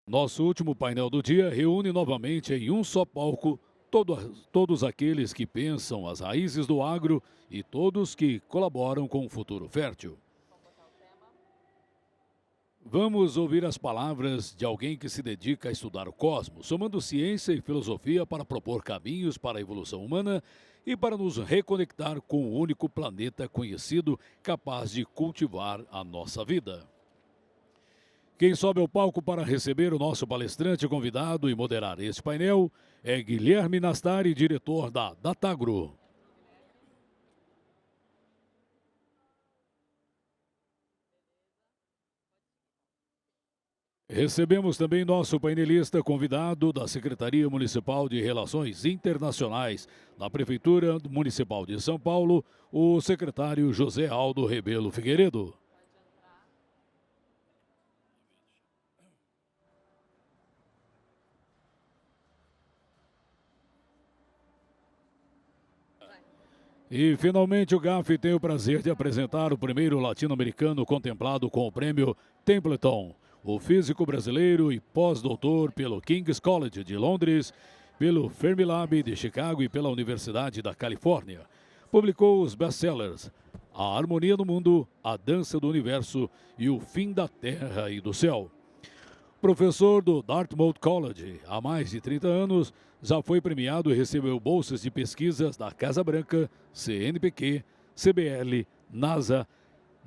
Nosso último painel do dia reúne novamente em um só palco todos aqueles que pensam as raízes do agro e todos que colaboram com um futuro fértil. Vamos ouvir as palavras de alguém que se dedica a estudar o cosmos, somando ciência e filosofia para propor caminhos para a evolução humana e para nos reconectar com o único planeta conhecido capaz de cultivar a nossa vida. Quem sobe ao palco para receber o nosso palestrante convidado e moderar este painel é Guilherme Nastari, diretor da Datagro. Recebemos também nosso painelista convidado da Secretaria Municipal de Relações Internacionais da Prefeitura Municipal de São Paulo, o secretário José Aldo Rebelo Figueiredo. E, finalmente, o GAF tem o prazer de apresentar o primeiro latino-americano contemplado com o prêmio Templeton, o físico brasileiro e pós-doutor pelo King's College de Londres, pelo Fermilab de Chicago e pela Universidade da Califórnia. Publicou os best-sellers A Harmonia do Mundo, A Dança do Universo e O Fim da Terra e do Céu. Professor do Dartmouth College há mais de 30 anos, já foi premiado e recebeu bolsas de pesquisas da Casa Branca, CNPq, CBL, NASA,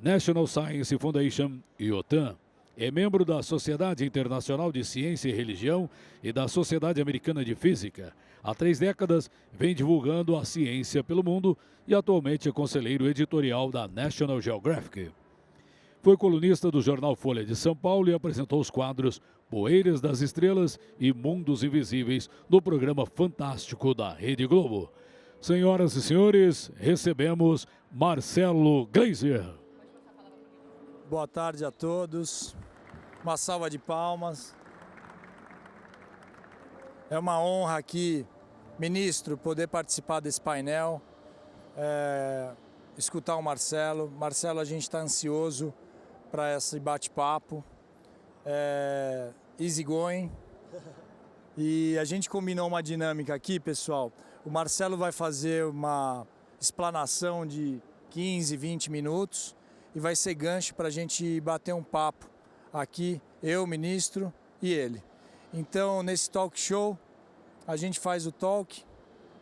National Science Foundation e OTAN. É membro da Sociedade Internacional de Ciência e Religião e da Sociedade Americana de Física. Há 3 décadas, vem divulgando a ciência pelo mundo e atualmente é conselheiro editorial da National Geographic. Foi colunista do jornal Folha de São Paulo e apresentou os quadros Poeiras das Estrelas e Mundos Invisíveis no programa Fantástico da Rede Globo. Senhoras e senhores, recebemos Marcelo Gleiser. Boa tarde a todos. Uma salva de palmas. É uma honra aqui, ministro, poder participar desse painel, escutar o Marcelo. Marcelo, a gente está ansioso para esse bate-papo. Easy going. E a gente combinou uma dinâmica aqui, pessoal. O Marcelo vai fazer uma explanação de 15, 20 minutos e vai ser gancho para a gente bater um papo aqui, eu, ministro e ele. Então, nesse talk show, a gente faz o talk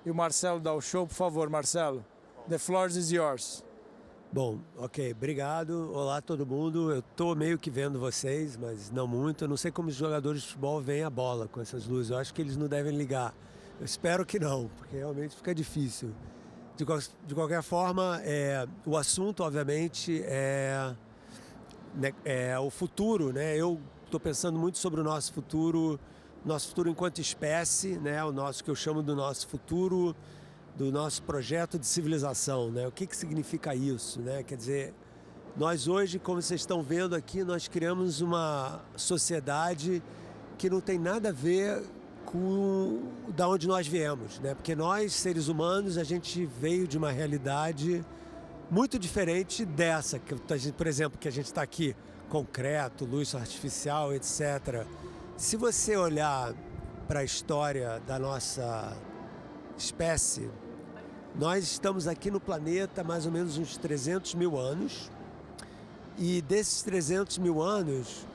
e o Marcelo dá o show. Por favor, Marcelo, the floor is yours. Bom, ok, obrigado. Olá todo mundo. Eu tô meio que vendo vocês, mas não muito. Eu não sei como os jogadores de futebol veem a bola com essas luzes. Eu acho que eles não devem ligar. Eu espero que não, porque realmente fica difícil. De qualquer forma, o assunto, obviamente, é o futuro, né? Eu estou pensando muito sobre o nosso futuro enquanto espécie, né? O nosso, que eu chamo do nosso futuro, do nosso projeto de civilização, né? O que significa isso, né? Quer dizer, nós hoje, como vocês estão vendo aqui, nós criamos uma sociedade que não tem nada a ver com da onde nós viemos, né? Porque nós, seres humanos, a gente veio de uma realidade muito diferente dessa, que, por exemplo, que a gente está aqui, concreto, luz artificial, etc. Se você olhar para a história da nossa espécie, nós estamos aqui no planeta há mais ou menos uns 300 mil anos, e desses 300 mil anos,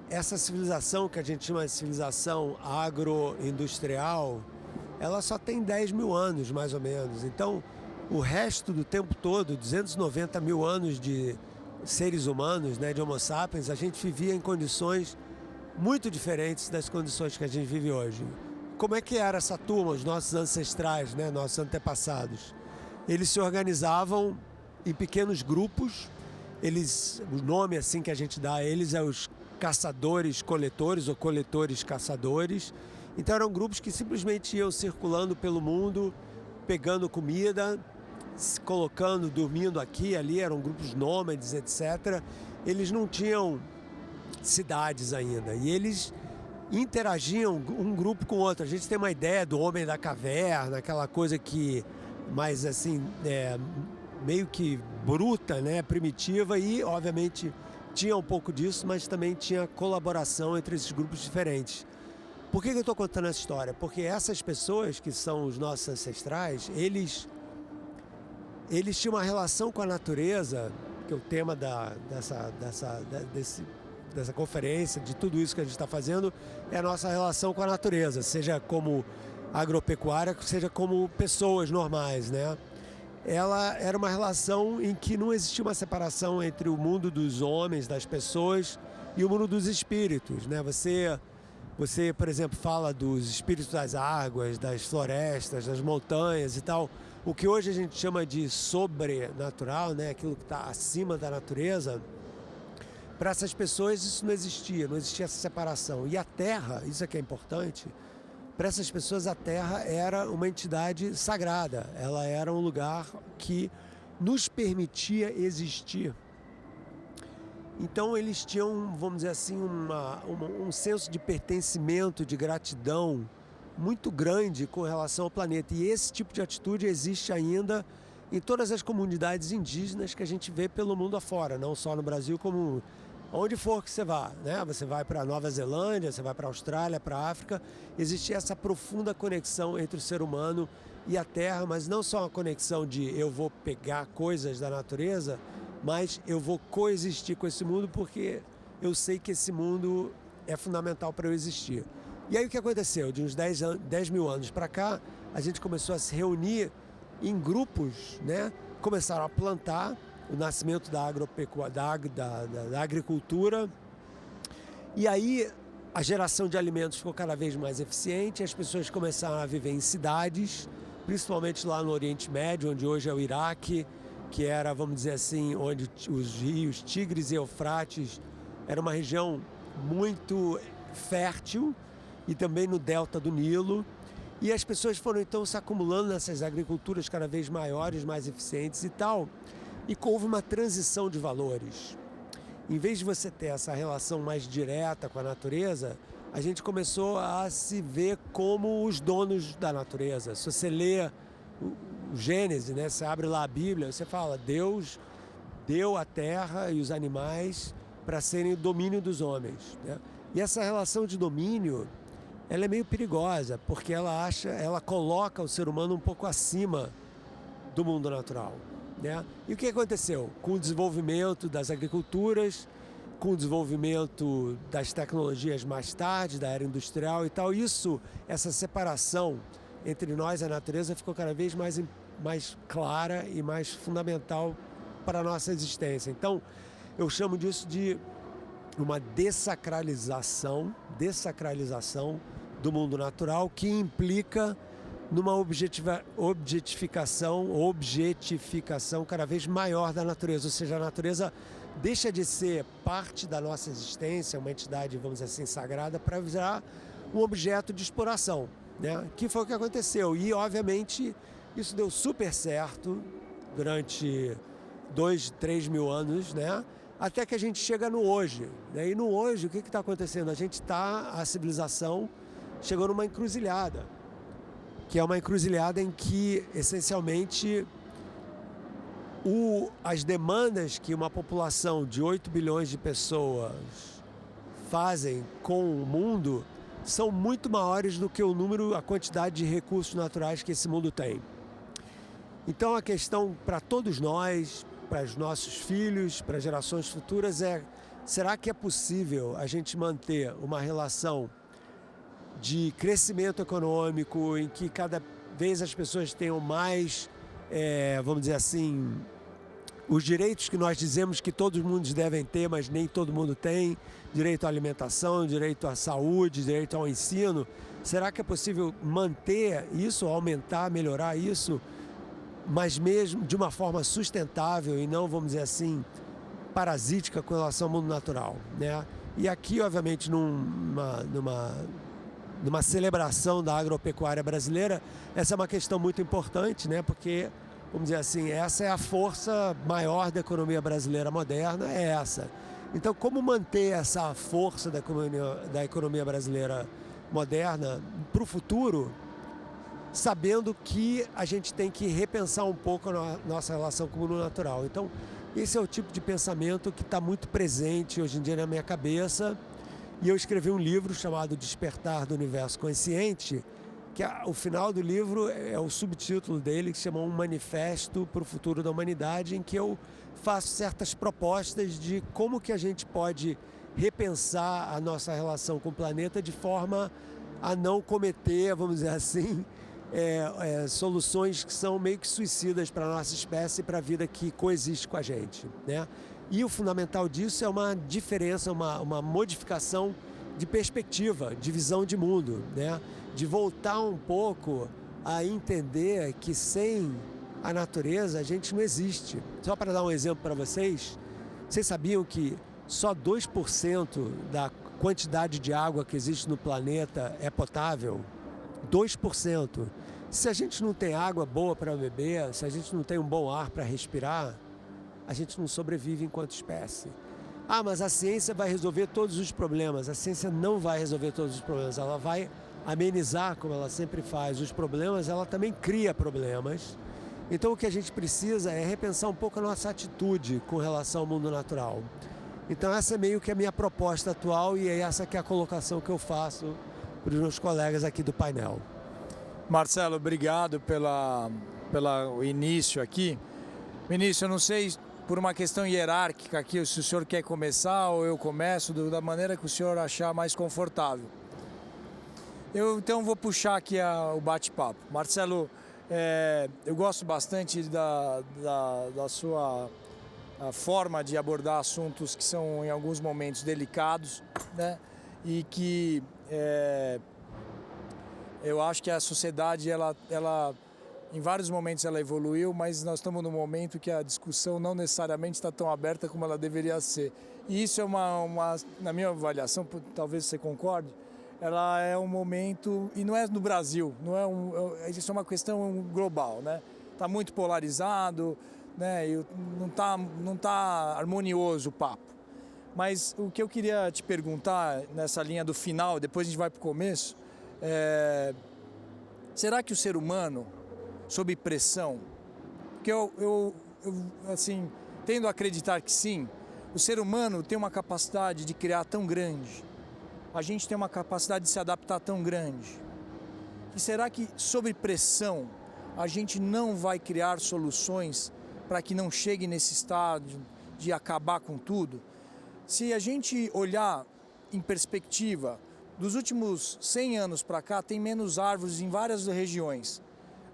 essa civilização que a gente chama de civilização agroindustrial, ela só tem 10 mil anos, mais ou menos. Então, o resto do tempo todo, 290 mil anos de seres humanos, né, de Homo sapiens, a gente vivia em condições muito diferentes das condições que a gente vive hoje. Como é que era essa turma, os nossos ancestrais, né, nossos antepassados? Eles se organizavam em pequenos grupos. O nome assim que a gente dá a eles é os caçadores-coletores ou coletores-caçadores. Então eram grupos que simplesmente iam circulando pelo mundo, pegando comida, se colocando, dormindo aqui e ali, eram grupos nômades, etc. Eles não tinham cidades ainda e eles interagiam um grupo com o outro. A gente tem uma ideia do homem da caverna, aquela coisa que mais assim, meio que bruta, né, primitiva, e obviamente tinha um pouco disso, mas também tinha colaboração entre esses grupos diferentes. Por que eu estou contando essa história? Porque essas pessoas que são os nossos ancestrais, eles tinham uma relação com a natureza, que é o tema dessa conferência, de tudo isso que a gente está fazendo, é a nossa relação com a natureza, seja como agropecuária, seja como pessoas normais, né? Ela era uma relação em que não existia uma separação entre o mundo dos homens, das pessoas, e o mundo dos espíritos, né? Você, por exemplo, fala dos espíritos das águas, das florestas, das montanhas e tal. O que hoje a gente chama de sobrenatural, né? Aquilo que está acima da natureza. Para essas pessoas isso não existia essa separação. E a Terra, isso é que é importante, para essas pessoas a Terra era uma entidade sagrada. Ela era um lugar que nos permitia existir. Então eles tinham, vamos dizer assim, um senso de pertencimento, de gratidão muito grande com relação ao planeta. E esse tipo de atitude existe ainda em todas as comunidades indígenas que a gente vê pelo mundo afora, não só no Brasil, como onde for que você vá, né? Você vai para a Nova Zelândia, você vai para a Austrália, para a África, existe essa profunda conexão entre o ser humano e a Terra, mas não só uma conexão de eu vou pegar coisas da natureza, mas eu vou coexistir com esse mundo porque eu sei que esse mundo é fundamental para eu existir. E aí o que aconteceu? De uns 10 mil anos para cá, a gente começou a se reunir em grupos, né? Começaram a plantar, o nascimento da agricultura, e aí a geração de alimentos ficou cada vez mais eficiente, as pessoas começaram a viver em cidades, principalmente lá no Oriente Médio, onde hoje é o Iraque, que era, vamos dizer assim, onde os rios Tigres e Eufrates era uma região muito fértil, e também no delta do Nilo. E as pessoas foram então se acumulando nessas agriculturas cada vez maiores, mais eficientes e tal, e houve uma transição de valores. Em vez de você ter essa relação mais direta com a natureza, a gente começou a se ver como os donos da natureza. Se você lê o Gênesis, né, você abre lá a Bíblia, você fala, Deus deu a terra e os animais para serem o domínio dos homens, né? E essa relação de domínio, ela é meio perigosa, porque ela coloca o ser humano um pouco acima do mundo natural, né? E o que aconteceu? Com o desenvolvimento das agriculturas, com o desenvolvimento das tecnologias mais tarde, da era industrial e tal, essa separação entre nós e a natureza ficou cada vez mais clara e mais fundamental para a nossa existência. Então, eu chamo disso de uma dessacralização do mundo natural, que implica numa objetificação cada vez maior da natureza. Ou seja, a natureza deixa de ser parte da nossa existência, uma entidade, vamos dizer assim, sagrada, para virar um objeto de exploração, né? Que foi o que aconteceu. E, obviamente, isso deu super certo durante 2, 3 mil anos, né? Até que a gente chega no hoje, né? E no hoje, o que está acontecendo? A civilização chegou numa encruzilhada, que é uma encruzilhada em que, essencialmente, as demandas que uma população de 8 bilhões de pessoas fazem com o mundo são muito maiores do que a quantidade de recursos naturais que esse mundo tem. Então a questão para todos nós, para os nossos filhos, para as gerações futuras será que é possível a gente manter uma relação de crescimento econômico em que cada vez as pessoas tenham mais, vamos dizer assim, os direitos que nós dizemos que todos os mundos devem ter, mas nem todo mundo tem, direito à alimentação, direito à saúde, direito ao ensino. Será que é possível manter isso, aumentar, melhorar isso, mas mesmo de uma forma sustentável e não, vamos dizer assim, parasítica com relação ao mundo natural, né? E aqui, obviamente, numa celebração da agropecuária brasileira, essa é uma questão muito importante, né? Porque, vamos dizer assim, essa é a força maior da economia brasileira moderna, é essa. Então, como manter essa força da economia brasileira moderna para o futuro, sabendo que a gente tem que repensar um pouco a nossa relação com o mundo natural. Então, Esse é o tipo de pensamento que está muito presente hoje em dia na minha cabeça. E eu escrevi um livro chamado Despertar do Universo Consciente, que o final do livro é o subtítulo dele, que se chama Um Manifesto para o Futuro da Humanidade, em que eu faço certas propostas de como que a gente pode repensar a nossa relação com o planeta de forma a não cometer, vamos dizer assim, soluções que são meio que suicidas para a nossa espécie e para a vida que coexiste com a gente, né? E o fundamental disso é uma diferença, uma modificação de perspectiva, de visão de mundo, né? De voltar um pouco a entender que sem a natureza a gente não existe. Só para dar um exemplo para vocês sabiam que só 2% da quantidade de água que existe no planeta é potável? 2%. Se a gente não tem água boa para beber, se a gente não tem um bom ar para respirar, a gente não sobrevive enquanto espécie. Ah, mas a ciência vai resolver todos os problemas. A ciência não vai resolver todos os problemas. Ela vai amenizar, como ela sempre faz, os problemas. Ela também cria problemas. Então o que a gente precisa é repensar um pouco a nossa atitude com relação ao mundo natural. Então essa é meio que a minha proposta atual e é essa que é a colocação que eu faço para os meus colegas aqui do painel. Marcelo, obrigado pelo início aqui. Vinícius, eu não sei, por uma questão hierárquica aqui, se o senhor quer começar ou eu começo, da maneira que o senhor achar mais confortável. Eu então vou puxar aqui o bate-papo. Marcelo, eu gosto bastante da sua forma de abordar assuntos que são em alguns momentos delicados, né? E que eu acho que a sociedade, ela em vários momentos ela evoluiu, mas nós estamos num momento que a discussão não necessariamente está tão aberta como ela deveria ser. E isso é na minha avaliação, talvez você concorde, ela é um momento, e não é no Brasil, isso é uma questão global, né? Está muito polarizado, né? E não tá harmonioso o papo. Mas o que eu queria te perguntar nessa linha do final, depois a gente vai para o começo, será que o ser humano, sob pressão, porque eu assim, tendo a acreditar que sim, o ser humano tem uma capacidade de criar tão grande, a gente tem uma capacidade de se adaptar tão grande, e será que sob pressão a gente não vai criar soluções para que não chegue nesse estágio de acabar com tudo? Se a gente olhar em perspectiva, dos últimos 100 anos para cá tem menos árvores em várias regiões.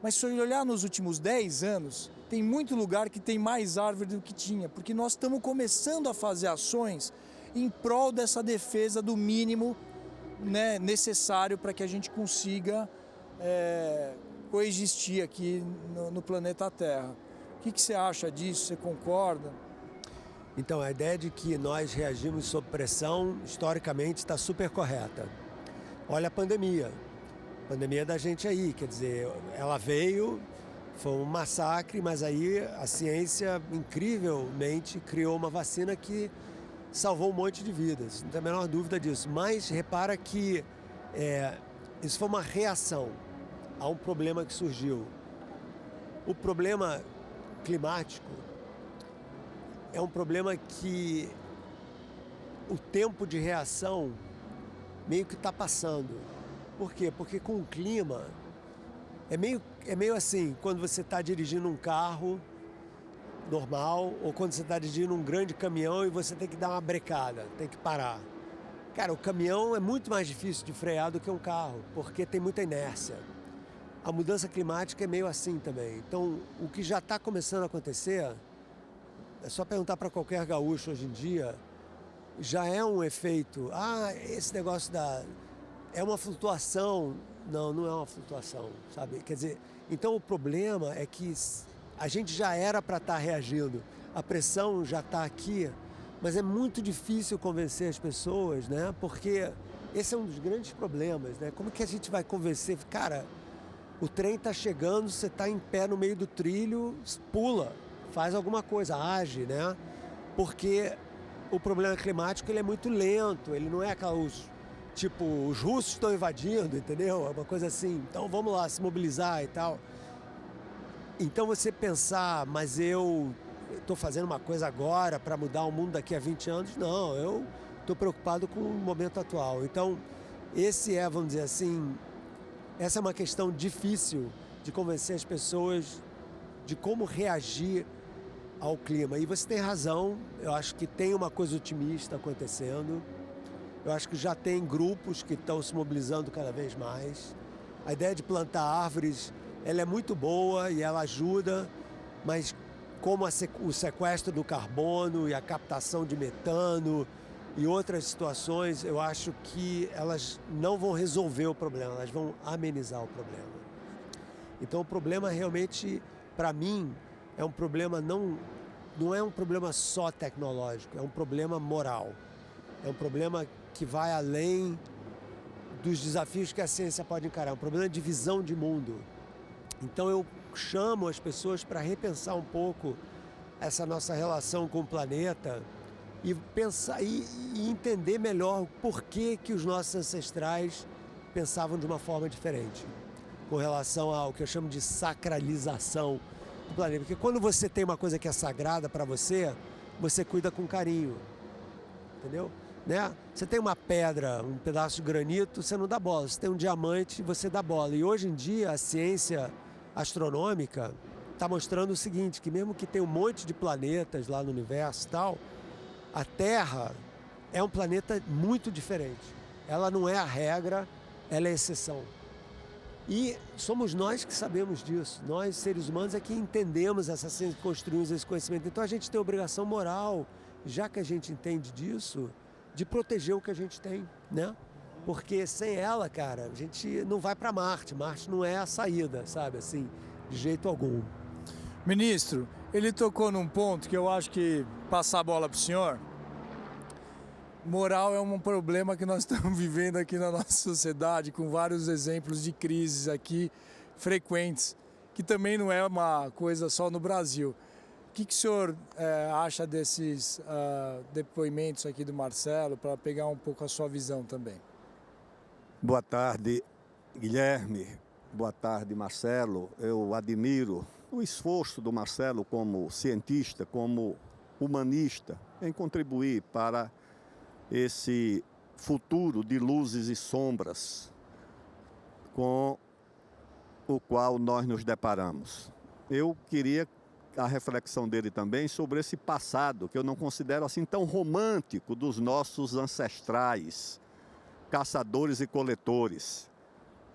Mas se olhar nos últimos 10 anos, tem muito lugar que tem mais árvore do que tinha, porque nós estamos começando a fazer ações em prol dessa defesa do mínimo, né, necessário para que a gente consiga coexistir aqui no planeta Terra. O que você acha disso? Você concorda? Então, a ideia de que nós reagimos sob pressão, historicamente, está super correta. Olha a pandemia. A pandemia da gente aí, quer dizer, ela veio, foi um massacre, mas aí a ciência incrivelmente criou uma vacina que salvou um monte de vidas, não tem a menor dúvida disso. Mas repara que isso foi uma reação a um problema que surgiu. O problema climático é um problema que o tempo de reação meio que está passando. Por quê? Porque com o clima é meio assim, quando você está dirigindo um carro normal ou quando você está dirigindo um grande caminhão e você tem que dar uma brecada, tem que parar. Cara, o caminhão é muito mais difícil de frear do que um carro, porque tem muita inércia. A mudança climática é meio assim também. Então, o que já está começando a acontecer, é só perguntar para qualquer gaúcho hoje em dia, já é um efeito. Ah, esse negócio é uma flutuação. Não, não é uma flutuação, sabe? Quer dizer, então o problema é que a gente já era para estar reagindo. A pressão já está aqui, mas é muito difícil convencer as pessoas, né? Porque esse é um dos grandes problemas, né? Como que a gente vai convencer? Cara, o trem está chegando, você está em pé no meio do trilho, pula, faz alguma coisa, age, né? Porque o problema climático ele é muito lento, ele não é aqueles, tipo, os russos estão invadindo, entendeu? É uma coisa assim, então vamos lá, se mobilizar e tal. Então você pensar, mas eu estou fazendo uma coisa agora para mudar o mundo daqui a 20 anos. Não, eu estou preocupado com o momento atual. Então, vamos dizer assim, essa é uma questão difícil de convencer as pessoas de como reagir ao clima. E você tem razão, eu acho que tem uma coisa otimista acontecendo. Eu acho que já tem grupos que estão se mobilizando cada vez mais. A ideia de plantar árvores, ela é muito boa e ela ajuda, mas como o sequestro do carbono e a captação de metano e outras situações, eu acho que elas não vão resolver o problema, elas vão amenizar o problema. Então o problema realmente, para mim, é um problema não é um problema só tecnológico, é um problema moral. É um problema que vai além dos desafios que a ciência pode encarar, é um problema de visão de mundo. Então eu chamo as pessoas para repensar um pouco essa nossa relação com o planeta e pensar e entender melhor por que os nossos ancestrais pensavam de uma forma diferente com relação ao que eu chamo de sacralização do planeta. Porque quando você tem uma coisa que é sagrada para você, você cuida com carinho, entendeu? Né? Você tem uma pedra, um pedaço de granito, você não dá bola. Você tem um diamante, você dá bola. E hoje em dia a ciência astronômica está mostrando o seguinte, que mesmo que tenha um monte de planetas lá no universo e tal, a Terra é um planeta muito diferente. Ela não é a regra, ela é a exceção. E somos nós que sabemos disso. Nós, seres humanos, é que entendemos essa ciência, construímos esse conhecimento. Então a gente tem a obrigação moral, já que a gente entende disso, de proteger o que a gente tem, né? Porque sem ela, cara, a gente não vai para Marte. Marte não é a saída, sabe? Assim, de jeito algum. Ministro, ele tocou num ponto que eu acho que passar a bola para o senhor. Moral é um problema que nós estamos vivendo aqui na nossa sociedade, com vários exemplos de crises aqui frequentes, que também não é uma coisa só no Brasil. O que o senhor acha desses depoimentos aqui do Marcelo, para pegar um pouco a sua visão também? Boa tarde, Guilherme. Boa tarde, Marcelo. Eu admiro o esforço do Marcelo como cientista, como humanista, em contribuir para esse futuro de luzes e sombras com o qual nós nos deparamos. Eu queria a reflexão dele também sobre esse passado, que eu não considero assim tão romântico, dos nossos ancestrais, caçadores e coletores.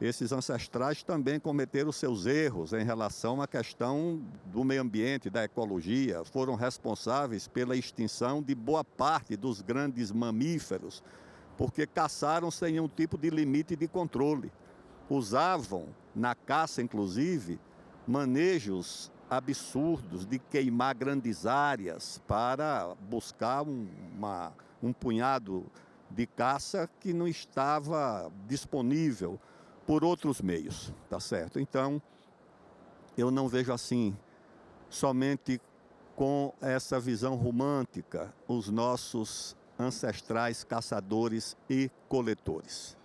Esses ancestrais também cometeram seus erros em relação à questão do meio ambiente, da ecologia, foram responsáveis pela extinção de boa parte dos grandes mamíferos, porque caçaram sem nenhum tipo de limite de controle. Usavam, na caça inclusive, manejos absurdos de queimar grandes áreas para buscar um punhado de caça que não estava disponível por outros meios, tá certo? Então, eu não vejo assim, somente com essa visão romântica, os nossos ancestrais caçadores e coletores.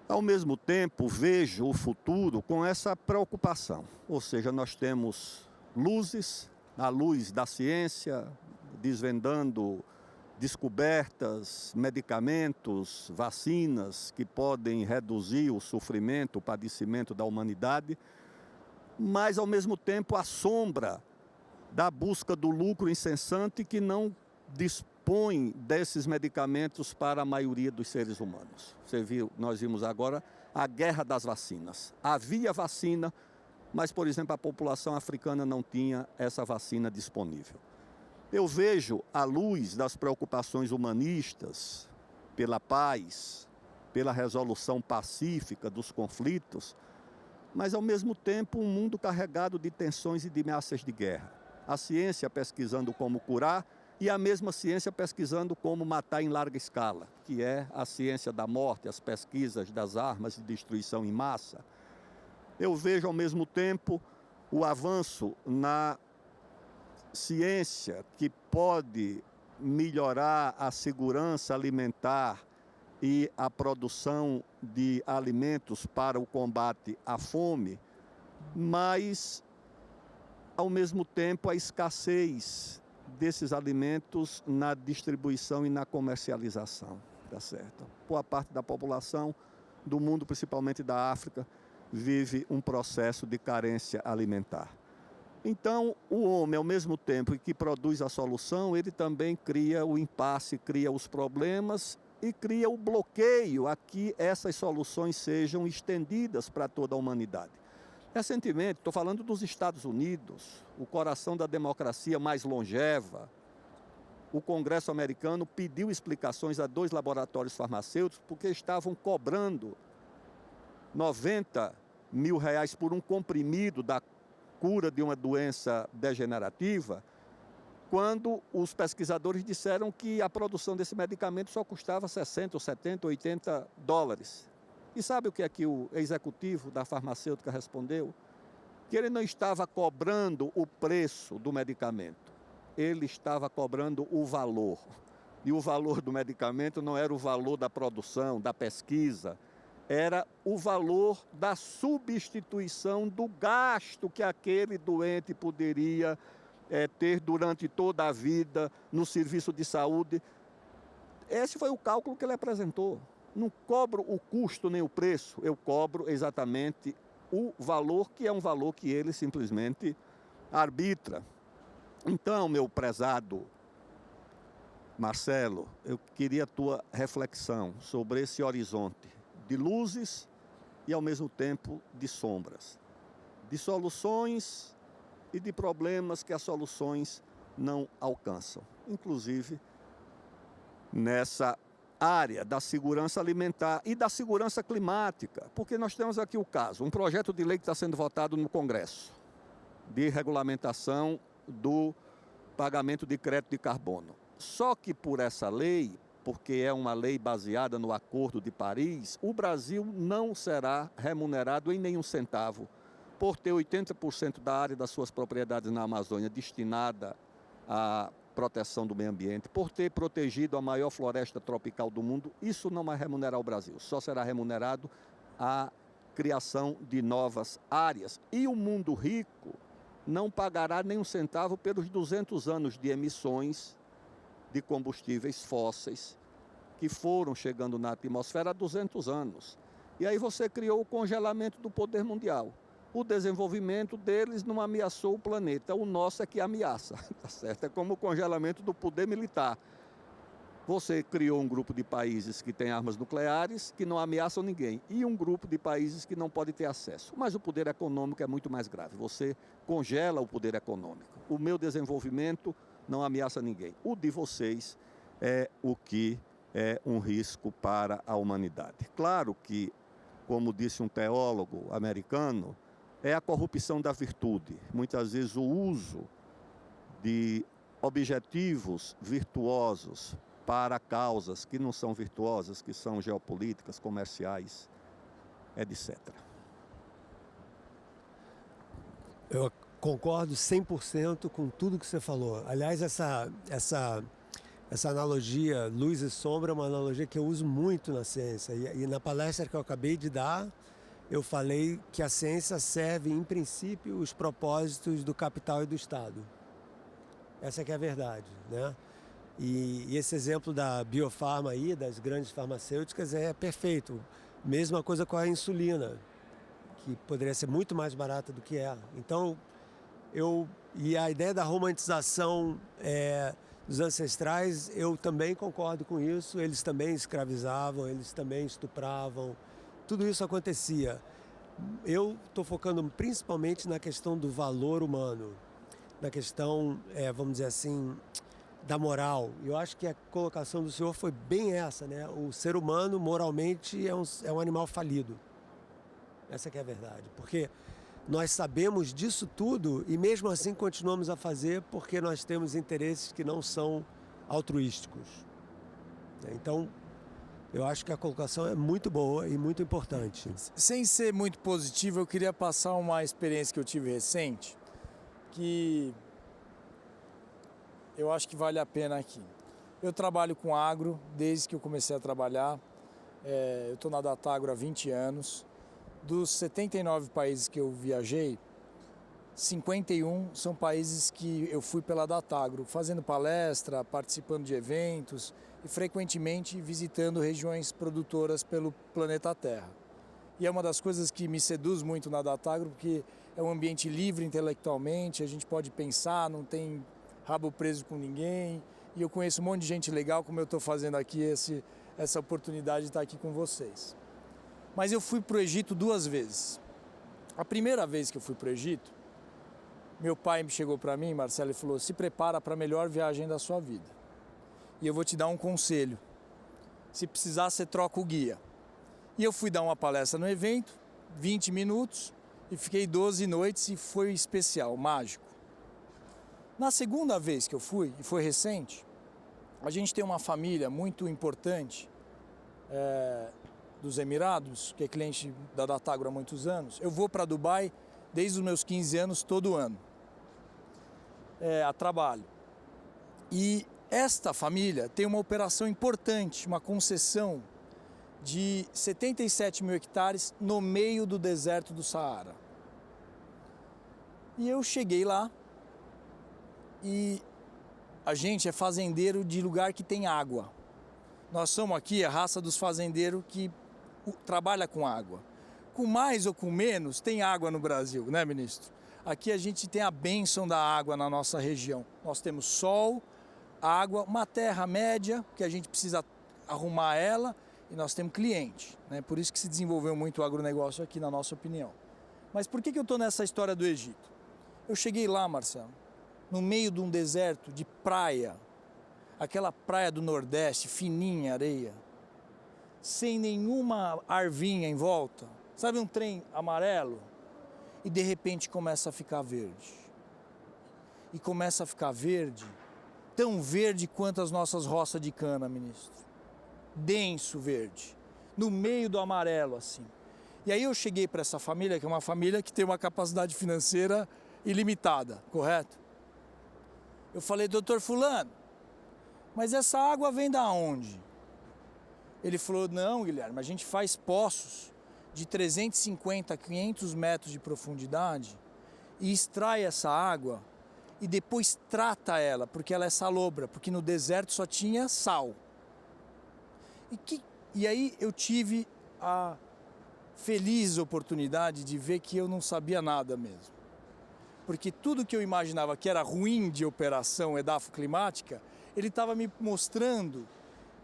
Ao mesmo tempo, vejo o futuro com essa preocupação, ou seja, nós temos luzes, a luz da ciência, desvendando descobertas, medicamentos, vacinas que podem reduzir o sofrimento, o padecimento da humanidade, mas ao mesmo tempo a sombra da busca do lucro incessante que não dispõe desses medicamentos para a maioria dos seres humanos. Nós vimos agora a guerra das vacinas. Havia vacina, mas, por exemplo, a população africana não tinha essa vacina disponível. Eu vejo, à luz das preocupações humanistas, pela paz, pela resolução pacífica dos conflitos, mas, ao mesmo tempo, um mundo carregado de tensões e de ameaças de guerra. A ciência pesquisando como curar e a mesma ciência pesquisando como matar em larga escala, que é a ciência da morte, as pesquisas das armas de destruição em massa. Eu vejo, ao mesmo tempo, o avanço na ciência que pode melhorar a segurança alimentar e a produção de alimentos para o combate à fome, mas ao mesmo tempo, a escassez desses alimentos na distribuição e na comercialização, tá certo? Boa parte da população do mundo, principalmente da África, vive um processo de carência alimentar. Então, o homem, ao mesmo tempo que produz a solução, ele também cria o impasse, cria os problemas e cria o bloqueio a que essas soluções sejam estendidas para toda a humanidade. Recentemente, estou falando dos Estados Unidos, o coração da democracia mais longeva, o Congresso americano pediu explicações a 2 laboratórios farmacêuticos porque estavam cobrando R$90 mil por um comprimido da cura de uma doença degenerativa, quando os pesquisadores disseram que a produção desse medicamento só custava 60, 70, 80 dólares. E sabe o que o executivo da farmacêutica respondeu? Que ele não estava cobrando o preço do medicamento, ele estava cobrando o valor. E o valor do medicamento não era o valor da produção, da pesquisa, era o valor da substituição do gasto que aquele doente poderia ter durante toda a vida no serviço de saúde. Esse foi o cálculo que ele apresentou. Não cobro o custo nem o preço, eu cobro exatamente o valor, que é um valor que ele simplesmente arbitra. Então, meu prezado Marcelo, eu queria a tua reflexão sobre esse horizonte de luzes e, ao mesmo tempo, de sombras, de soluções e de problemas que as soluções não alcançam, inclusive nessa área da segurança alimentar e da segurança climática, porque nós temos aqui o caso, um projeto de lei que está sendo votado no Congresso, de regulamentação do pagamento de crédito de carbono. Só que por essa lei, porque é uma lei baseada no Acordo de Paris, o Brasil não será remunerado em nenhum centavo por ter 80% da área das suas propriedades na Amazônia destinada à proteção do meio ambiente, por ter protegido a maior floresta tropical do mundo. Isso não vai remunerar o Brasil, só será remunerado a criação de novas áreas. E o mundo rico não pagará nem um centavo pelos 200 anos de emissões de combustíveis fósseis que foram chegando na atmosfera há 200 anos. E aí você criou o congelamento do poder mundial. O desenvolvimento deles não ameaçou o planeta, o nosso é que ameaça, tá certo? É como o congelamento do poder militar. Você criou um grupo de países que têm armas nucleares que não ameaçam ninguém e um grupo de países que não pode ter acesso. Mas o poder econômico é muito mais grave. Você congela o poder econômico. O meu desenvolvimento não ameaça ninguém. O de vocês é o que é um risco para a humanidade. Claro que, como disse um teólogo americano, é a corrupção da virtude. Muitas vezes o uso de objetivos virtuosos para causas que não são virtuosas, que são geopolíticas, comerciais, etc. Eu concordo 100% com tudo que você falou. Aliás, essa analogia luz e sombra é uma analogia que eu uso muito na ciência. E na palestra que eu acabei de dar, eu falei que a ciência serve, em princípio, os propósitos do capital e do Estado. Essa que é a verdade, né? E esse exemplo da biofarma aí, das grandes farmacêuticas, é perfeito. Mesma coisa com a insulina, que poderia ser muito mais barata do que é. Então, e a ideia da romantização dos ancestrais, eu também concordo com isso. Eles também escravizavam, eles também estupravam. Tudo isso acontecia. Eu estou focando principalmente na questão do valor humano, na questão, vamos dizer assim, da moral. Eu acho que a colocação do senhor foi bem essa, né? O ser humano, moralmente, é um animal falido. Essa que é a verdade. Porque nós sabemos disso tudo e mesmo assim continuamos a fazer porque nós temos interesses que não são altruísticos. Então, eu acho que a colocação é muito boa e muito importante. Sem ser muito positivo, eu queria passar uma experiência que eu tive recente, que eu acho que vale a pena aqui. Eu trabalho com agro desde que eu comecei a trabalhar. Eu estou na Datagro há 20 anos. Dos 79 países que eu viajei, 51 são países que eu fui pela Datagro, fazendo palestra, participando de eventos e frequentemente visitando regiões produtoras pelo planeta Terra. E é uma das coisas que me seduz muito na Datagro, porque é um ambiente livre intelectualmente, a gente pode pensar, não tem rabo preso com ninguém, e eu conheço um monte de gente legal, como eu estou fazendo aqui essa oportunidade de estar aqui com vocês. Mas eu fui para o Egito 2 vezes. A primeira vez que eu fui para o Egito, meu pai chegou para mim, Marcelo, e falou: se prepara para a melhor viagem da sua vida. E eu vou te dar um conselho. Se precisar, você troca o guia. E eu fui dar uma palestra no evento, 20 minutos, e fiquei 12 noites e foi especial, mágico. Na segunda vez que eu fui, e foi recente, a gente tem uma família muito importante dos Emirados, que é cliente da Datagro há muitos anos. Eu vou para Dubai desde os meus 15 anos, todo ano, a trabalho. E esta família tem uma operação importante, uma concessão de 77 mil hectares no meio do deserto do Saara. E eu cheguei lá e a gente é fazendeiro de lugar que tem água. Nós somos aqui a raça dos fazendeiros que trabalha com água. Com mais ou com menos, tem água no Brasil, né, ministro? Aqui a gente tem a bênção da água na nossa região. Nós temos sol, água, uma terra média, que a gente precisa arrumar ela, e nós temos cliente, né? Por isso que se desenvolveu muito o agronegócio aqui, na nossa opinião. Mas por que eu estou nessa história do Egito? Eu cheguei lá, Marcelo, no meio de um deserto de praia, aquela praia do Nordeste, fininha areia, sem nenhuma arvinha em volta. Sabe um trem amarelo? E de repente começa a ficar verde. E começa a ficar verde, tão verde quanto as nossas roças de cana, ministro. Denso verde, no meio do amarelo assim. E aí eu cheguei para essa família, que é uma família que tem uma capacidade financeira ilimitada, correto? Eu falei: doutor fulano, mas essa água vem da onde? Ele falou: não, Guilherme, a gente faz poços de 350 a 500 metros de profundidade e extrai essa água e depois trata ela, porque ela é salobra, porque no deserto só tinha sal. E aí eu tive a feliz oportunidade de ver que eu não sabia nada mesmo. Porque tudo que eu imaginava que era ruim de operação edafoclimática, ele estava me mostrando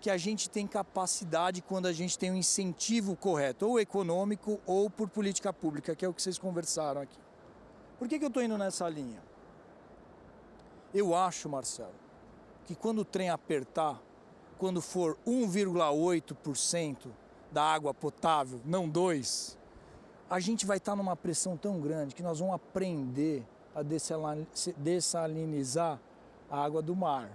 que a gente tem capacidade quando a gente tem um incentivo correto, ou econômico ou por política pública, que é o que vocês conversaram aqui. Por que eu estou indo nessa linha? Eu acho, Marcelo, que quando o trem apertar, quando for 1,8% da água potável, não 2%, a gente vai estar numa pressão tão grande que nós vamos aprender a dessalinizar a água do mar.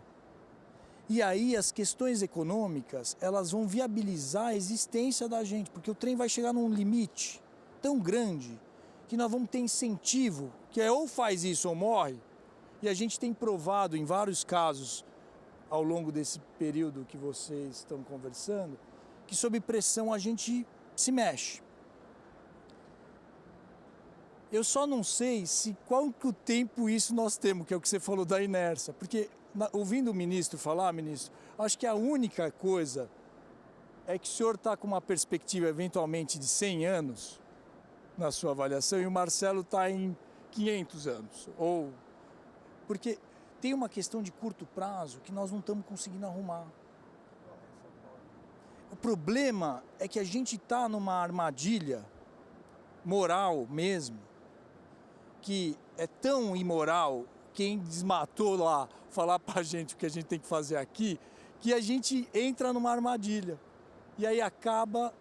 E aí as questões econômicas, elas vão viabilizar a existência da gente, porque o trem vai chegar num limite tão grande que nós vamos ter incentivo, que é ou faz isso ou morre, e a gente tem provado em vários casos, ao longo desse período que vocês estão conversando, que sob pressão a gente se mexe. Eu só não sei qual que o tempo isso nós temos, que é o que você falou da inércia, porque ouvindo o ministro falar, ministro, acho que a única coisa é que o senhor está com uma perspectiva eventualmente de 100 anos na sua avaliação e o Marcelo está em 500 anos, porque tem uma questão de curto prazo que nós não estamos conseguindo arrumar. O problema é que a gente está numa armadilha moral mesmo, que é tão imoral, quem desmatou lá falar pra gente o que a gente tem que fazer aqui, que a gente entra numa armadilha. E aí acaba,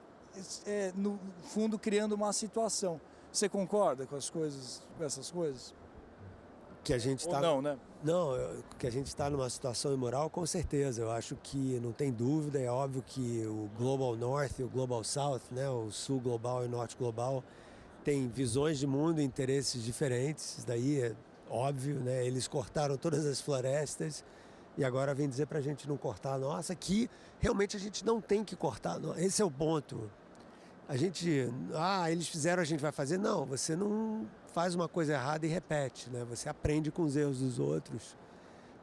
no fundo, criando uma situação. Você concorda com essas coisas? Que a gente tá... Ou não, né? Não, que a gente está numa situação imoral, com certeza. Eu acho que não tem dúvida, é óbvio que o Global North e o Global South, né, o Sul Global e o Norte Global, tem visões de mundo e interesses diferentes, isso daí é óbvio, né? Eles cortaram todas as florestas e agora vem dizer para a gente não cortar a nossa, que realmente a gente não tem que cortar. Esse é o ponto. eles fizeram, a gente vai fazer. Não, você não faz uma coisa errada e repete, né? Você aprende com os erros dos outros.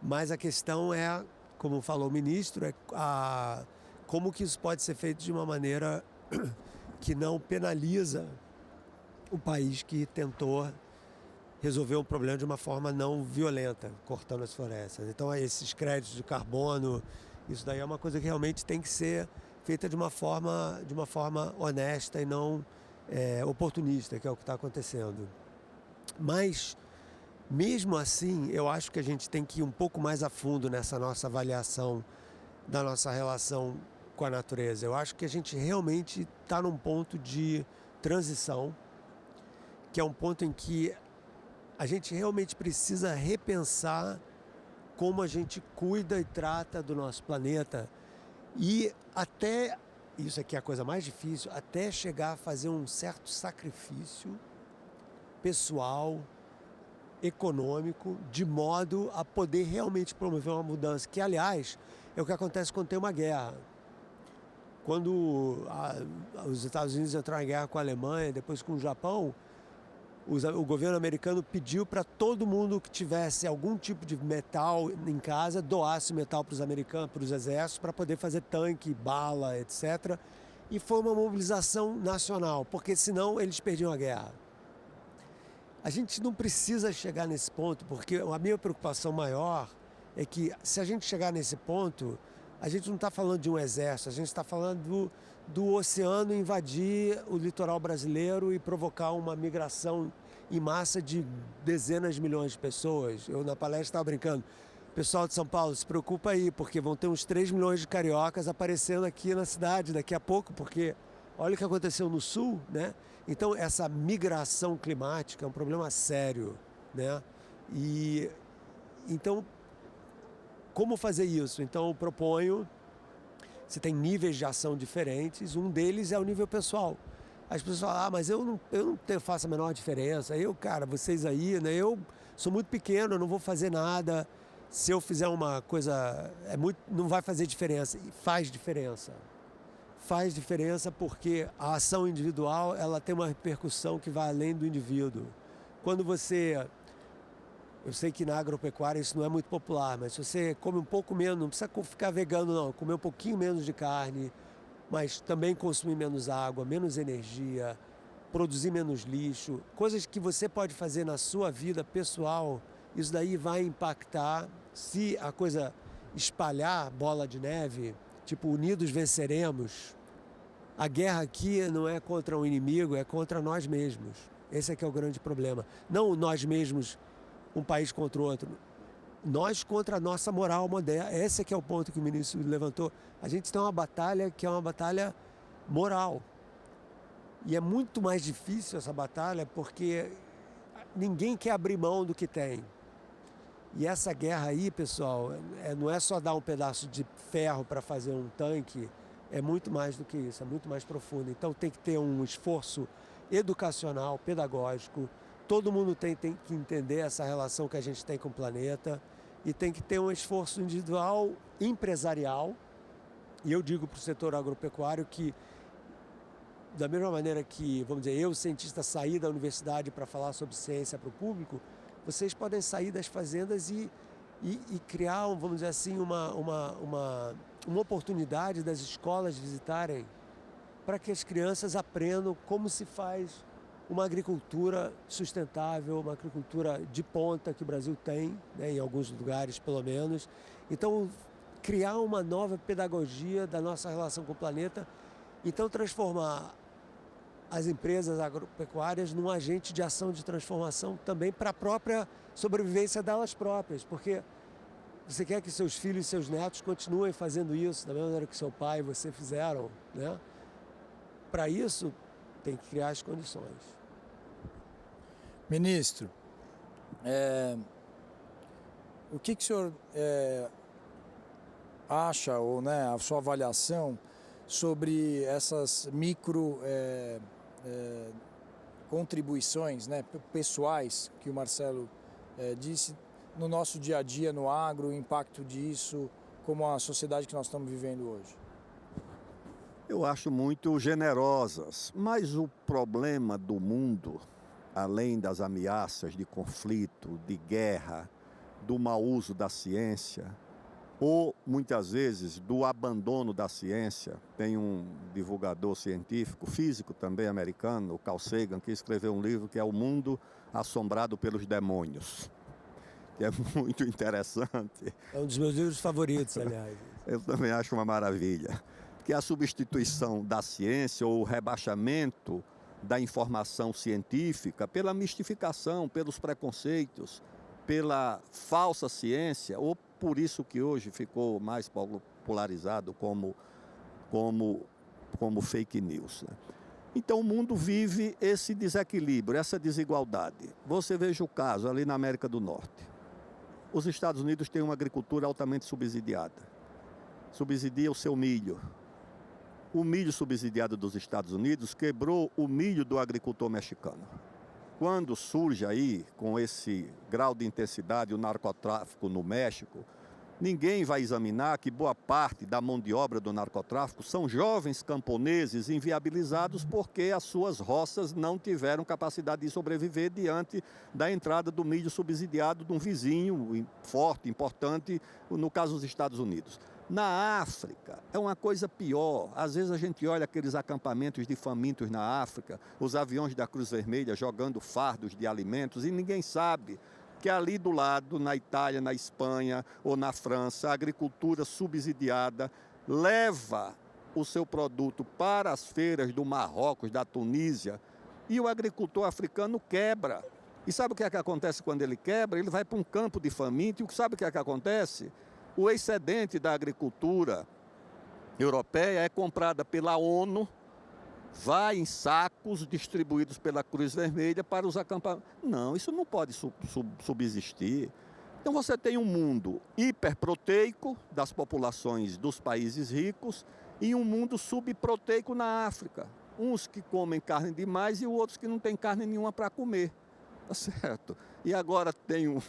Mas a questão é, como falou o ministro, como que isso pode ser feito de uma maneira que não penaliza o país que tentou resolver um problema de uma forma não violenta, cortando as florestas. Então, esses créditos de carbono, isso daí é uma coisa que realmente tem que ser feita de uma forma honesta e não oportunista, que é o que está acontecendo. Mas, mesmo assim, eu acho que a gente tem que ir um pouco mais a fundo nessa nossa avaliação da nossa relação com a natureza. Eu acho que a gente realmente está num ponto de transição, que é um ponto em que a gente realmente precisa repensar como a gente cuida e trata do nosso planeta e até, isso aqui é a coisa mais difícil, até chegar a fazer um certo sacrifício pessoal, econômico, de modo a poder realmente promover uma mudança, que aliás é o que acontece quando tem uma guerra. Quando os Estados Unidos entraram em guerra com a Alemanha, depois com o Japão, o governo americano pediu para todo mundo que tivesse algum tipo de metal em casa doasse metal para os americanos, para os exércitos, para poder fazer tanque, bala, etc. E foi uma mobilização nacional, porque senão eles perdiam a guerra. A gente não precisa chegar nesse ponto, porque a minha preocupação maior é que se a gente chegar nesse ponto, a gente não está falando de um exército, a gente está falando do oceano invadir o litoral brasileiro e provocar uma migração em massa de dezenas de milhões de pessoas. Eu na palestra estava brincando, pessoal de São Paulo, se preocupa aí, porque vão ter uns 3 milhões de cariocas aparecendo aqui na cidade daqui a pouco, porque olha o que aconteceu no sul, né? Então essa migração climática é um problema sério, né? E então, como fazer isso? Então eu proponho, você tem níveis de ação diferentes, um deles é o nível pessoal. As pessoas falam, mas eu não faço a menor diferença, vocês aí, né? Eu sou muito pequeno, eu não vou fazer nada, se eu fizer uma coisa, não vai fazer diferença. E faz diferença. Faz diferença porque a ação individual, ela tem uma repercussão que vai além do indivíduo. Quando eu sei que na agropecuária isso não é muito popular, mas se você come um pouco menos, não precisa ficar vegano não, comer um pouquinho menos de carne, mas também consumir menos água, menos energia, produzir menos lixo, coisas que você pode fazer na sua vida pessoal, isso daí vai impactar, se a coisa espalhar bola de neve, tipo, unidos venceremos. A guerra aqui não é contra um inimigo, é contra nós mesmos. Esse é que é o grande problema. Não nós mesmos, um país contra o outro. Nós contra a nossa moral moderna. Esse é que é o ponto que o ministro levantou. A gente tem uma batalha que é uma batalha moral. E é muito mais difícil essa batalha porque ninguém quer abrir mão do que tem. E essa guerra aí, pessoal, não é só dar um pedaço de ferro para fazer um tanque, é muito mais do que isso, é muito mais profundo. Então tem que ter um esforço educacional, pedagógico. Todo mundo tem que entender essa relação que a gente tem com o planeta e tem que ter um esforço individual, empresarial. E eu digo para o setor agropecuário que, da mesma maneira que, vamos dizer, eu, cientista, saí da universidade para falar sobre ciência para o público, vocês podem sair das fazendas e criar, vamos dizer assim, uma oportunidade das escolas visitarem para que as crianças aprendam como se faz uma agricultura sustentável, uma agricultura de ponta que o Brasil tem, né, em alguns lugares pelo menos. Então, criar uma nova pedagogia da nossa relação com o planeta, então transformar as empresas agropecuárias num agente de ação de transformação também para a própria sobrevivência delas próprias, porque você quer que seus filhos e seus netos continuem fazendo isso da mesma maneira que seu pai e você fizeram, né? Para isso, tem que criar as condições. Ministro, o que o senhor acha, ou né, a sua avaliação sobre essas micro contribuições, né, pessoais que o Marcelo disse no nosso dia a dia no agro, o impacto disso, como a sociedade que nós estamos vivendo hoje? Eu acho muito generosas, mas o problema do mundo, além das ameaças de conflito, de guerra, do mau uso da ciência, ou muitas vezes do abandono da ciência. Tem um divulgador científico, físico também americano, o Carl Sagan, que escreveu um livro que é O Mundo Assombrado pelos Demônios, que é muito interessante. É um dos meus livros favoritos, aliás. Eu também acho uma maravilha. Que é a substituição da ciência ou o rebaixamento da informação científica pela mistificação, pelos preconceitos, pela falsa ciência, ou por isso que hoje ficou mais popularizado como fake news, né? Então o mundo vive esse desequilíbrio, essa desigualdade. Você veja o caso ali na América do Norte. Os Estados Unidos têm uma agricultura altamente subsidiada. Subsidia o seu milho. O milho subsidiado dos Estados Unidos quebrou o milho do agricultor mexicano. Quando surge aí, com esse grau de intensidade, o narcotráfico no México, ninguém vai examinar que boa parte da mão de obra do narcotráfico são jovens camponeses inviabilizados porque as suas roças não tiveram capacidade de sobreviver diante da entrada do milho subsidiado de um vizinho forte, importante, no caso dos Estados Unidos. Na África, é uma coisa pior. Às vezes a gente olha aqueles acampamentos de famintos na África, os aviões da Cruz Vermelha jogando fardos de alimentos, e ninguém sabe que ali do lado, na Itália, na Espanha ou na França, a agricultura subsidiada leva o seu produto para as feiras do Marrocos, da Tunísia, e o agricultor africano quebra. E sabe o que é que acontece quando ele quebra? Ele vai para um campo de faminto, e sabe o que é que acontece? O excedente da agricultura europeia é comprada pela ONU, vai em sacos distribuídos pela Cruz Vermelha para os acampamentos. Não, isso não pode subsistir. Então você tem um mundo hiperproteico das populações dos países ricos e um mundo subproteico na África. Uns que comem carne demais e outros que não têm carne nenhuma para comer. Tá certo? E agora tem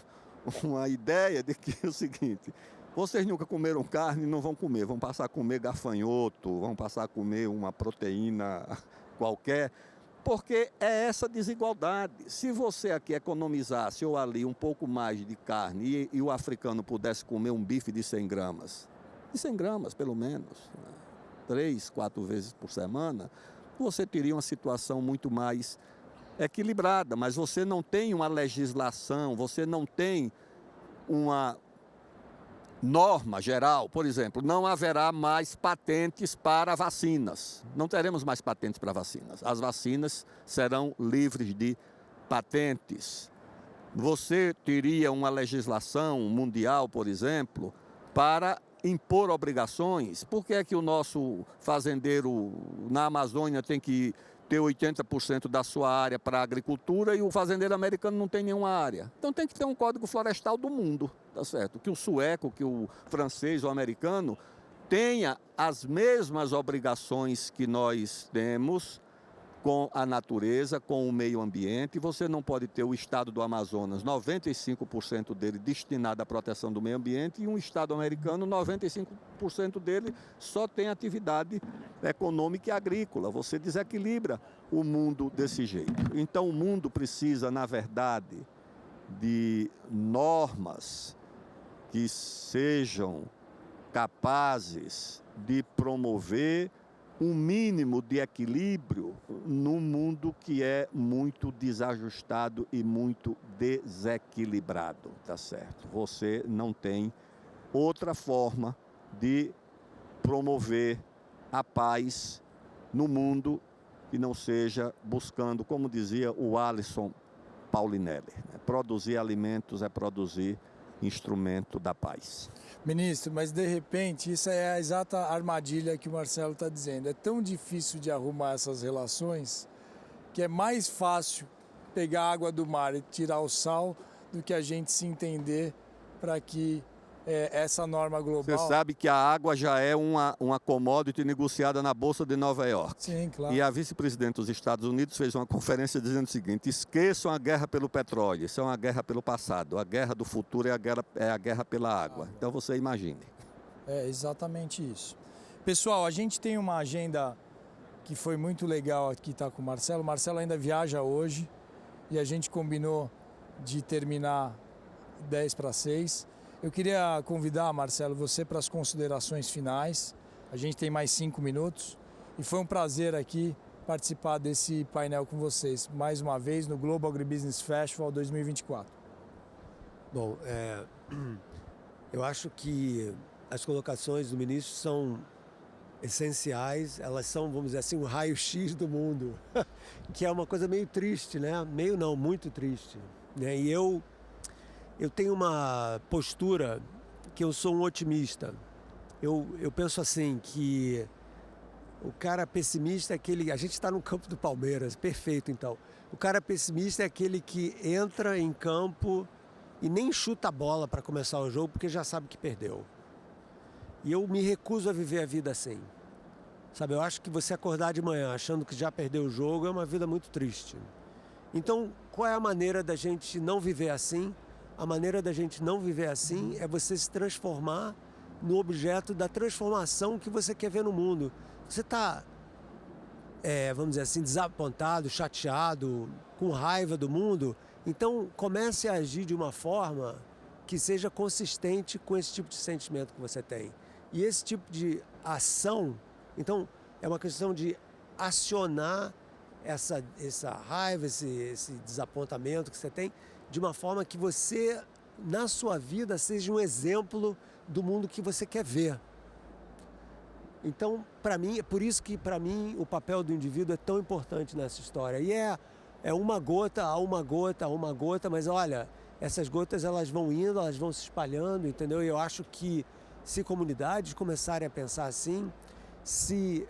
uma ideia de que é o seguinte: vocês nunca comeram carne, não vão comer, vão passar a comer gafanhoto, vão passar a comer uma proteína qualquer, porque é essa desigualdade. Se você aqui economizasse ou ali um pouco mais de carne e o africano pudesse comer um bife de 100 gramas, pelo menos, 3, 4 vezes por semana, você teria uma situação muito mais equilibrada, mas você não tem uma legislação, você não tem uma norma geral. Por exemplo, não haverá mais patentes para vacinas. Não teremos mais patentes para vacinas. As vacinas serão livres de patentes. Você teria uma legislação mundial, por exemplo, para impor obrigações. Por que é que o nosso fazendeiro na Amazônia tem que ter 80% da sua área para a agricultura e o fazendeiro americano não tem nenhuma área? Então tem que ter um código florestal do mundo, tá certo? Que o sueco, que o francês, o americano tenha as mesmas obrigações que nós temos com a natureza, com o meio ambiente. Você não pode ter o estado do Amazonas, 95% dele destinado à proteção do meio ambiente, e um estado americano, 95% dele só tem atividade econômica e agrícola. Você desequilibra o mundo desse jeito. Então o mundo precisa, na verdade, de normas que sejam capazes de promover um mínimo de equilíbrio num mundo que é muito desajustado e muito desequilibrado, tá certo? Você não tem outra forma de promover a paz no mundo que não seja buscando, como dizia o Alisson Paulinelli, né? Produzir alimentos é produzir instrumento da paz. Ministro, mas de repente isso é a exata armadilha que o Marcelo está dizendo. É tão difícil de arrumar essas relações que é mais fácil pegar a água do mar e tirar o sal do que a gente se entender para que essa norma global... Você sabe que a água já é uma commodity negociada na Bolsa de Nova York. Sim, claro. E a vice-presidente dos Estados Unidos fez uma conferência dizendo o seguinte: esqueçam a guerra pelo petróleo, isso é uma guerra pelo passado. A guerra do futuro é a guerra pela água. Então você imagine. É exatamente isso. Pessoal, a gente tem uma agenda que foi muito legal aqui estar com o Marcelo. O Marcelo ainda viaja hoje e a gente combinou de terminar 5:50. Eu queria convidar, Marcelo, você para as considerações finais. A gente tem mais 5 minutos e foi um prazer aqui participar desse painel com vocês, mais uma vez no Global Agribusiness Festival 2024. Bom, eu acho que as colocações do ministro são essenciais, elas são, vamos dizer assim, um raio-x do mundo, que é uma coisa meio triste, né? Meio não, muito triste, né? E eu tenho uma postura que eu sou um otimista. Eu penso assim, que o cara pessimista é aquele... A gente está no campo do Palmeiras, perfeito então. O cara pessimista é aquele que entra em campo e nem chuta a bola para começar o jogo porque já sabe que perdeu. E eu me recuso a viver a vida assim. Sabe, eu acho que você acordar de manhã achando que já perdeu o jogo é uma vida muito triste. Então, qual é a maneira da gente não viver assim? A maneira da gente não viver assim é você se transformar no objeto da transformação que você quer ver no mundo. Você está, vamos dizer assim, desapontado, chateado, com raiva do mundo, então comece a agir de uma forma que seja consistente com esse tipo de sentimento que você tem. E esse tipo de ação, então, é uma questão de acionar essa raiva, esse desapontamento que você tem, de uma forma que você, na sua vida, seja um exemplo do mundo que você quer ver. Então, para mim, é por isso que, para mim, o papel do indivíduo é tão importante nessa história. E é uma gota a uma gota a uma gota, mas olha, essas gotas elas vão indo, elas vão se espalhando, entendeu? E eu acho que se comunidades começarem a pensar assim, se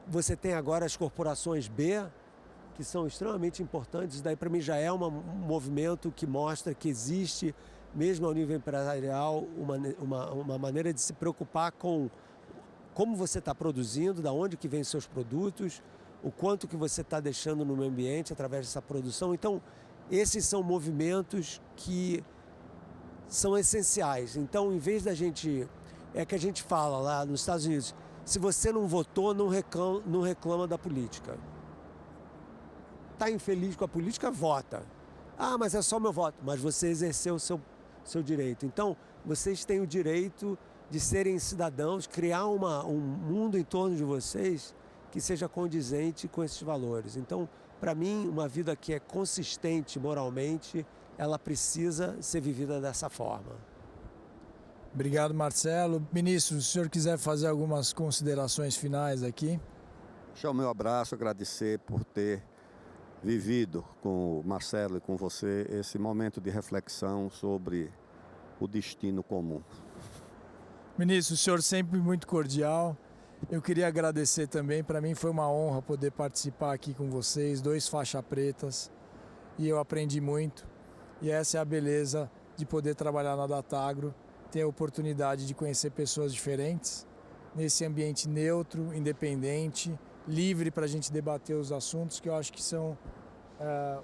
você tem agora as corporações B, que são extremamente importantes, daí para mim já é um movimento que mostra que existe, mesmo ao nível empresarial, uma maneira de se preocupar com como você está produzindo, da onde que vêm seus produtos, o quanto que você está deixando no meio ambiente através dessa produção. Então, esses são movimentos que são essenciais. Então, em vez da gente... É que a gente fala lá nos Estados Unidos, se você não votou, não reclama da política. Está infeliz com a política, vota. Ah, mas é só meu voto. Mas você exerceu o seu direito. Então, vocês têm o direito de serem cidadãos, criar um mundo em torno de vocês que seja condizente com esses valores. Então, para mim, uma vida que é consistente moralmente, ela precisa ser vivida dessa forma. Obrigado, Marcelo. Ministro, se o senhor quiser fazer algumas considerações finais aqui. Deixar o meu abraço, agradecer por ter vivido com o Marcelo e com você esse momento de reflexão sobre o destino comum. Ministro, o senhor sempre muito cordial. Eu queria agradecer também, para mim foi uma honra poder participar aqui com vocês, 2 faixas pretas, e eu aprendi muito. E essa é a beleza de poder trabalhar na Datagro, ter a oportunidade de conhecer pessoas diferentes, nesse ambiente neutro, independente, livre para a gente debater os assuntos que eu acho que são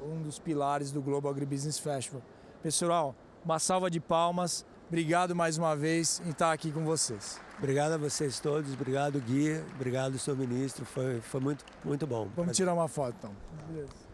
um dos pilares do Global Agribusiness Festival. Pessoal, uma salva de palmas. Obrigado mais uma vez em estar aqui com vocês. Obrigado a vocês todos, obrigado Gui, obrigado senhor ministro, foi muito, muito bom. Vamos tirar uma foto então. Beleza.